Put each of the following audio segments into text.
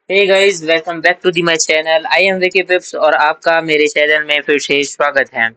Hey guys, welcome back to the my channel. I am Vicky Pips और आपका मेरे channel में फिर से स्वागत है।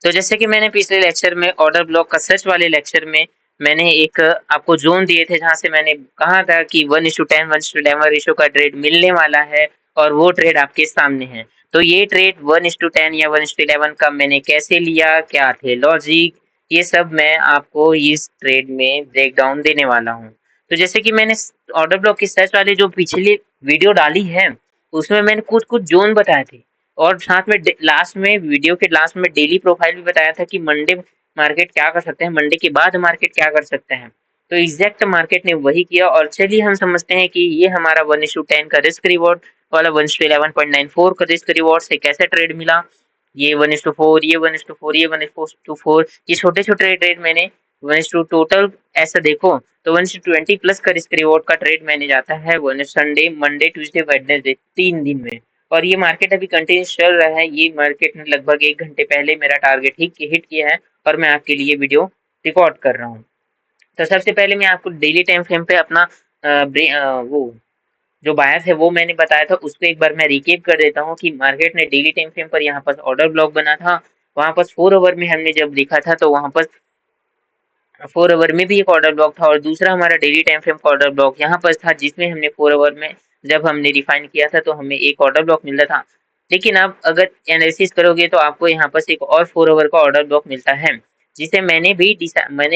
तो जैसे कि मैंने पिछले लेक्चर में ऑर्डर ब्लॉक का सच वाले लेक्चर में मैंने एक आपको जोन दिए थे, जहां से मैंने कहा था कि 1:10 1:11 रेशो का ट्रेड मिलने वाला है और वो ट्रेड आपके सामने है। तो ये ट्रेड 1:10 या 1:11 का मैंने कैसे लिया, क्या थे लॉजिक, ये सब मैं आपको इस ट्रेड में ब्रेक डाउन देने वाला हूँ। तो जैसे कि मैंने ऑर्डर ब्लॉक की सर्च वाली जो पिछली वीडियो डाली है, उसमें मैंने कुछ कुछ जोन बताए थे और साथ में लास्ट में वीडियो के लास्ट में डेली प्रोफाइल भी बताया था कि मंडे मार्केट क्या कर सकते हैं, मंडे के बाद मार्केट क्या कर सकते हैं। तो एग्जैक्ट मार्केट ने वही किया और चलिए हम समझते हैं कि ये हमारा 1:10 का रिस्क रिवॉर्ड वाला 1:11.94 का रिस्क रिवॉर्ड से कैसे ट्रेड मिला। ये 1:4, ये 1:4, ये 1:4, ये छोटे छोटे ट्रेड मैंने 1:2 टोटल ऐसा देखो तो 1:20 प्लस का रिस्क रिवॉर्ड का ट्रेड मैंने जाता है one Sunday Monday Tuesday Wednesday 3 दिन में। और ये मार्केट अभी कंटिन्यूस चल रहा है। ये मार्केट ने लगभग 1 घंटे पहले मेरा टारगेट हिट किया है और मैं आपके लिए वीडियो रिकॉर्ड कर रहा हूँ। तो सबसे पहले मैं आपको डेली टाइम फ्रेम पे अपना वो जो बायस है वो मैंने बताया था, उसको एक बार मैं रिकेप कर देता हूँ कि मार्केट ने डेली टाइम फ्रेम पर यहाँ पर ऑर्डर ब्लॉक बना था। वहां पर 4 आवर में हमने जब देखा था तो वहां पर 4 आवर में भी एक ऑर्डर ब्लॉक था और दूसरा हमारा डेली टाइम फ्रेम का ऑर्डर ब्लॉक यहाँ पर था, जिसमें हमने 4 आवर में जब हमने रिफाइन किया था तो हमें एक ऑर्डर ब्लॉक मिलता था। लेकिन आप अगर एनालिसिस करोगे तो आपको यहाँ पर एक और 4 आवर का ऑर्डर ब्लॉक मिलता है, जिसे मैंने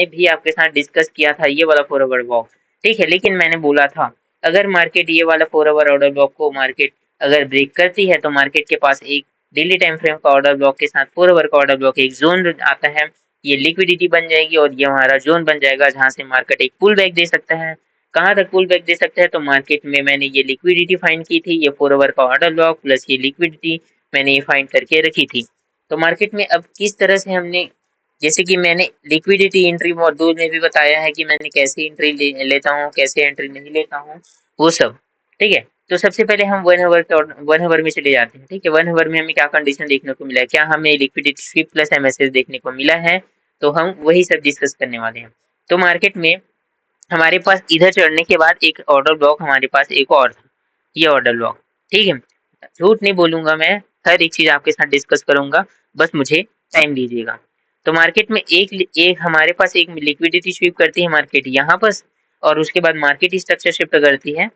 भी आपके साथ डिस्कस किया था, ये वाला 4 आवर ब्लॉक। ठीक है, लेकिन मैंने बोला था अगर मार्केट ये वाला 4 आवर ऑर्डर ब्लॉक को मार्केट अगर ब्रेक करती है तो मार्केट के पास एक डेली टाइम फ्रेम का ऑर्डर ब्लॉक के साथ 4 आवर का ऑर्डर ब्लॉक एक जोन आता है। ये लिक्विडिटी बन जाएगी और ये हमारा जोन बन जाएगा जहां से मार्केट एक पुल बैक दे सकता है। कहाँ तक पुल बैक दे सकता है, तो मार्केट में मैंने ये लिक्विडिटी फाइंड की थी, ये 4 आवर का ऑर्डर ब्लॉक प्लस ये लिक्विडिटी मैंने ये फाइंड करके रखी थी। तो मार्केट में अब किस तरह से हमने, जैसे कि मैंने लिक्विडिटी एंट्री मॉड्यूल में भी बताया है कि मैंने कैसे एंट्री लेता हूँ, कैसे एंट्री नहीं लेता हूँ, वो सब। ठीक है, तो सबसे पहले हम 1 आवर में चले जाते हैं। ठीक है, 1 आवर में हमें क्या कंडीशन देखने को मिला है, क्या हमें लिक्विडिटी स्वीप प्लस एमएसएस देखने को मिला है, तो हम वही सब डिस्कस करने वाले हैं। तो मार्केट में हमारे पास इधर चढ़ने के बाद एक ऑर्डर ब्लॉक हमारे पास एक और था, ये ऑर्डर ब्लॉक। ठीक है, झूठ नहीं बोलूंगा, मैं हर एक चीज आपके साथ डिस्कस करूंगा, बस मुझे टाइम दीजिएगा। तो मार्केट में एक एक हमारे पास एक लिक्विडिटी स्वीप करती है मार्केट यहाँ पर, और उसके बाद मार्केट स्ट्रक्चर शिफ्ट करती है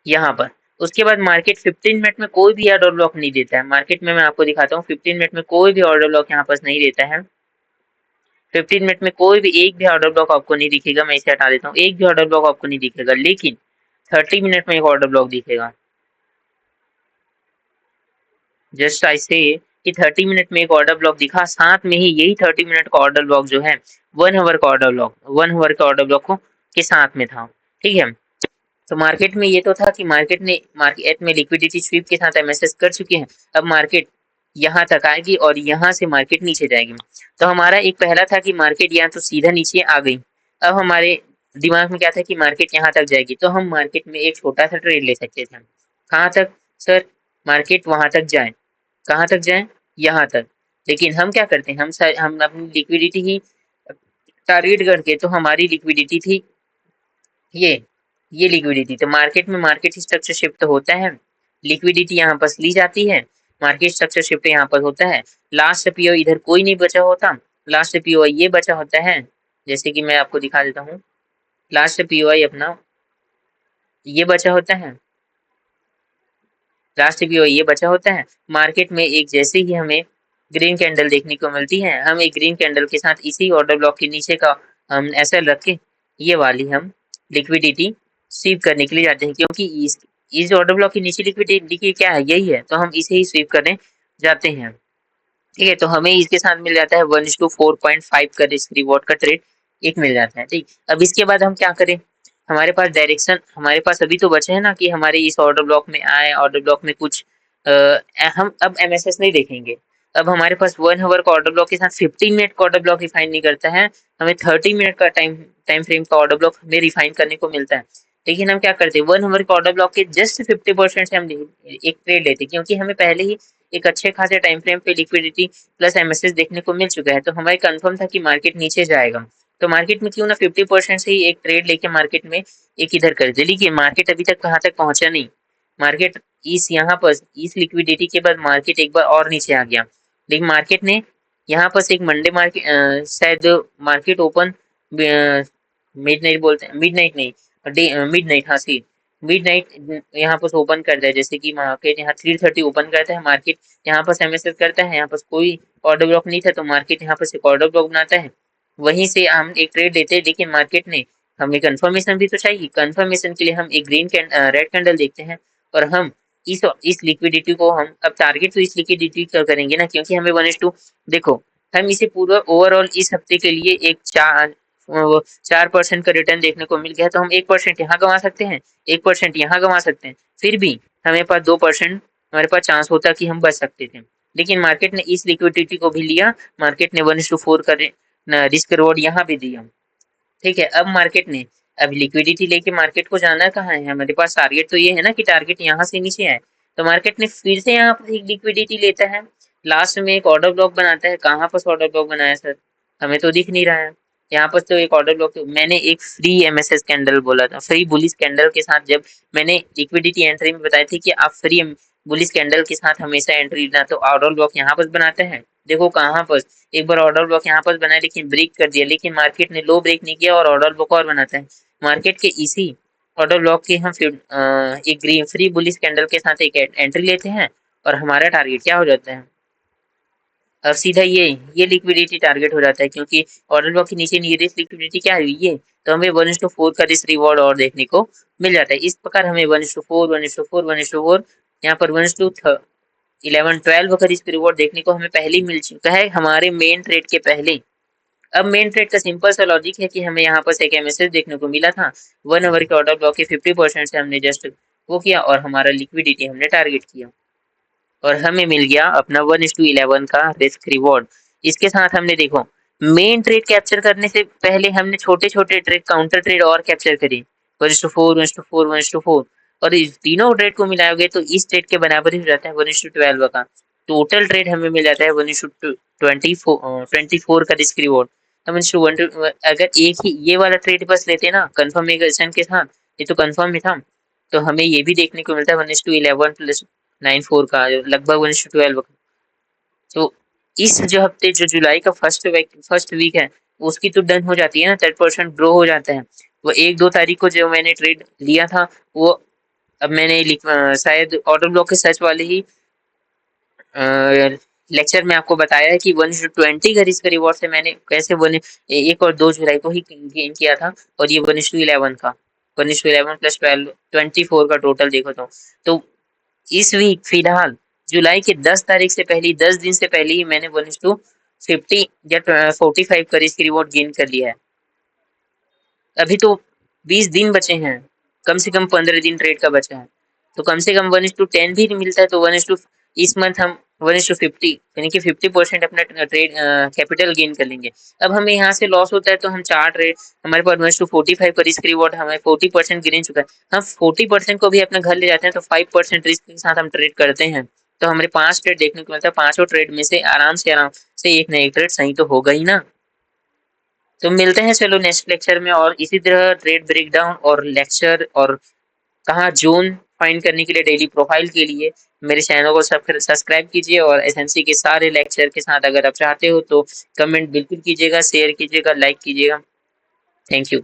यहाँ पर। उसके बाद मार्केट 15 मिनट में कोई भी ऑर्डर ब्लॉक नहीं देता है। मार्केट में मैं आपको दिखाता हूँ, 15 मिनट में कोई भी ऑर्डर ब्लॉक यहाँ पर नहीं देता है। 15 मिनट में कोई भी एक भी ऑर्डर ब्लॉक आपको नहीं दिखेगा। मैं इसे हटा देता हूँ, एक भी ऑर्डर ब्लॉक आपको नहीं दिखेगा, लेकिन 30 मिनट में एक ऑर्डर ब्लॉक दिखेगा। जस्ट आई से कि 30 मिनट में एक ऑर्डर ब्लॉक दिखा, साथ में ही यही 30 मिनट का ऑर्डर ब्लॉक जो है 1 आवर का ऑर्डर ब्लॉक, 1 आवर का ऑर्डर ब्लॉक को के साथ में था। ठीक है, तो मार्केट में ये तो था कि मार्केट में लिक्विडिटी स्वीप के साथ एमएसएस कर चुके हैं। अब मार्केट यहाँ तक आएगी और यहाँ से मार्केट नीचे जाएगी। तो हमारा एक पहला था कि मार्केट यहाँ तो सीधा नीचे आ गई। अब हमारे दिमाग में क्या था कि मार्केट यहाँ तक जाएगी, तो हम मार्केट में एक छोटा सा ट्रेड ले सकते थे। कहाँ तक सर? मार्केट वहां तक जाए, कहाँ तक जाए? यहाँ तक। लेकिन हम क्या करते हैं, हम अपनी लिक्विडिटी ही टारगेट करके, तो हमारी लिक्विडिटी थी ये ये लिक्विडिटी। तो मार्केट में मार्केट स्ट्रक्चर शिफ्ट होता है, लिक्विडिटी यहाँ पर ली जाती है, मार्केट स्ट्रक्चर शिफ्ट यहाँ पर होता है। लास्ट पीओ इधर कोई नहीं बचा होता, लास्ट पीओ ये बचा होता है। जैसे कि मैं आपको दिखा देता हूँ, लास्ट पीओ अपना ये बचा होता है, लास्ट पीओ ये बचा होता है। मार्केट में एक जैसे ही हमें ग्रीन कैंडल देखने को मिलती है, हम एक ग्रीन कैंडल के साथ इसी ऑर्डर ब्लॉक के नीचे का हम ऐसा रख के ये वाली हम लिक्विडिटी स्वीप करने के लिए जाते हैं, क्योंकि इस ऑर्डर ब्लॉक के नीचे लिक्विडिटी क्या है, यही है, तो हम इसे ही स्वीप करने जाते हैं। ठीक है, तो हमें इसके साथ मिल जाता है 1:4.5 का रिस्क रिवॉर्ड का ट्रेड एक मिल जाता है। ठीक, अब इसके बाद हम क्या करें, हमारे पास डायरेक्शन हमारे पास अभी तो बचे है ना कि हमारे इस ऑर्डर ब्लॉक में आए, ऑर्डर ब्लॉक में कुछ हम अब एमएसएस नहीं देखेंगे। अब हमारे पास 1 आवर का ऑर्डर ब्लॉक के साथ 15 मिनट का ऑर्डर ब्लॉक रिफाइन नहीं करता है, हमें 30 मिनट का टाइम टाइम फ्रेम का ऑर्डर ब्लॉक हमें रिफाइन करने को मिलता है। लेकिन हम क्या करते हैं, 1 आवर का ऑर्डर ब्लॉक के जस्ट 50% से हम एक ट्रेड लेते हैं, क्योंकि हमें पहले ही एक अच्छे खासे टाइम फ्रेम पे लिक्विडिटी प्लस एमएसएस देखने को मिल चुका है, तो हमारे कंफर्म था कि मार्केट नीचे जाएगा। तो मार्केट में क्यों ना 50% से ही एक ट्रेड लेके मार्केट में एक इधर कर दे। लेकिन मार्केट अभी तक कहाँ तक पहुंचा नहीं। मार्केट इस यहाँ पर इस लिक्विडिटी के बाद मार्केट एक बार और नीचे आ गया। लेकिन मार्केट ने यहाँ पर एक मंडे मार्केट शायद मार्केट ओपन मिड नाइट बोलते हैं, मिड नाइट नहीं, मिड नाइट, हाँ सी मिड नाइट यहाँ पर ओपन करता है। जैसे कि मार्केट यहाँ 3:30 ओपन करता है, मार्केट यहाँ पर एमएसएस करता है, यहाँ पर कोई ऑर्डर ब्लॉक नहीं था तो मार्केट यहाँ पर एक ऑर्डर ब्लॉक बनाता है, वहीं से हम एक ट्रेड लेते हैं। लेकिन मार्केट ने हमें कंफर्मेशन भी तो चाहिए, कंफर्मेशन के लिए हम एक रेड कैंडल देखते हैं और हम इस लिक्विडिटी को हम अब टारगेट तो इस लिक्विडिटी का करेंगे ना, क्योंकि हमें 1:2 देखो हम इसे पूरा ओवरऑल इस हफ्ते के लिए एक 4% का रिटर्न देखने को मिल गया, तो हम 1% यहाँ गंवा सकते हैं, 1% यहाँ गंवा सकते हैं, फिर भी हमें पास 2% हमारे पास चांस होता कि हम बच सकते थे। लेकिन मार्केट ने इस लिक्विडिटी को भी लिया, मार्केट ने 1:4 का रिस्क रिवॉर्ड यहाँ भी दिया। ठीक है, अब मार्केट ने अब लिक्विडिटी लेके मार्केट को जाना कहाँ है, हमारे पास टारगेट तो ये है ना कि टारगेट यहाँ से नीचे आए, तो मार्केट ने फिर से यहाँ पर एक लिक्विडिटी लेता है, लास्ट में एक ऑर्डर ब्लॉक बनाता है। कहाँ पर ऑर्डर ब्लॉक बनाया सर, हमें तो दिख नहीं रहा है। यहाँ पर तो एक ऑर्डर ब्लॉक, मैंने एक फ्री एमएसएस कैंडल बोला था, फ्री बुलिश कैंडल के साथ जब मैंने लिक्विडिटी एंट्री में बताई थी कि आप फ्री बुलिश कैंडल के साथ हमेशा एंट्री लेना, तो ऑर्डर ब्लॉक यहाँ पर बनाते हैं। देखो कहाँ पर एक बार ऑर्डर ब्लॉक यहाँ पर बनाया लेकिन ब्रेक कर दिया, लेकिन मार्केट ने लो ब्रेक नहीं किया और ऑर्डर ब्लॉक और बनाता है। मार्केट के इसी ऑर्डर ब्लॉक के हम फिर एक ग्रीन फ्री बुलिश कैंडल के साथ एक एंट्री लेते हैं और हमारा टारगेट क्या हो जाता है, अब सीधा ये लिक्विडिटी टारगेट हो जाता है, क्योंकि ऑर्डर ब्लॉक के नीचे नियरेस्ट लिक्विडिटी क्या हुई ये, तो हमें 1:4 का रिस्क रिवॉर्ड और देखने को मिल जाता है। इस प्रकार हमें 1:4 1:4 1:4 यहाँ पर 1:11 12 का रिस्क रिवॉर्ड देखने को हमें पहले ही मिल चुका है हमारे मेन ट्रेड के पहले। अब मेन ट्रेड का सिंपल सा लॉजिक है कि हमें यहाँ पर एक एमएसएस देखने को मिला था, 1 आवर के ऑर्डर ब्लॉक के 50% से हमने जस्ट वो किया और हमारा लिक्विडिटी हमने टारगेट किया और हमें मिल गया अपना 1:11 का रिस्क रिवॉर्ड। इसके साथ हमने देखो मेन ट्रेड कैप्चर करने से पहले हमने छोटे छोटे ट्रेड काउंटर ट्रेड और कैप्चर करी, 1:4 1:4 1:4, और इस तीनों ट्रेड को मिलाओगे तो इस ट्रेड के बराबर ही हो जाता है 1:12 का। टोटल ट्रेड हमें मिल जाता है 1:24 का रिस्क रिवॉर्ड। हम अगर एक ही ये वाला ट्रेड बस लेते ना कंफर्मेशन के साथ, ये तो कंफर्म ही था, तो हमें ये भी देखने को मिलता है 1:11 प्लस 9:4 का लगभग 1:12 का। तो इस जो हफ्ते जो जुलाई का फर्स्ट वीक है उसकी तो डन हो जाती है ना, 10% ग्रो हो जाता है। वो 1-2 तारीख को जो मैंने ट्रेड लिया था वो अब मैंने शायद ऑर्डर ब्लॉक के सर्च वाले ही लेक्चर में आपको बताया है कि 1:20 का रिस्क रिवॉर्ड से मैंने कैसे 1 और 2 जुलाई को ही गेन किया था, और ये 1:11 का 1:11 प्लस 12 24 का टोटल देखो तो इस वीक फिलहाल जुलाई के 10 तारीख से पहले 10 दिन से पहले ही मैंने 1:50 या 45 का रिस्क रिवॉर्ड गेन कर लिया है। अभी तो 20 दिन बचे हैं, कम से कम 15 दिन ट्रेड का बचा है, तो कम से कम 1:10 भी मिलता है तो 1 इस मंथ हम 1:50 यानी कि 50% अपना ट्रेड कैपिटल गेन कर लेंगे। अब हमें यहाँ से लॉस होता है तो हम 4 ट्रेड, हमारे पास 1:45 का रिस्क रिवॉर्ड हमें 40% गिन चुका है, हम 40% को भी अपने घर ले जाते हैं तो 5% रिस्क के साथ हम ट्रेड करते हैं, तो हमारे 5 ट्रेड देखने को मिलता है। 5 ट्रेड में से आराम से एक ना एक ट्रेड सही तो होगा ही ना। तो मिलते हैं चलो नेक्स्ट लेक्चर में, और इसी तरह ट्रेड ब्रेकडाउन और लेक्चर और कहाँ जोन फाइंड करने के लिए डेली प्रोफाइल के लिए मेरे चैनल को सब्सक्राइब कीजिए, और एसएमसी के सारे लेक्चर के साथ अगर आप चाहते हो तो कमेंट बिल्कुल कीजिएगा, शेयर कीजिएगा, लाइक कीजिएगा। Thank you.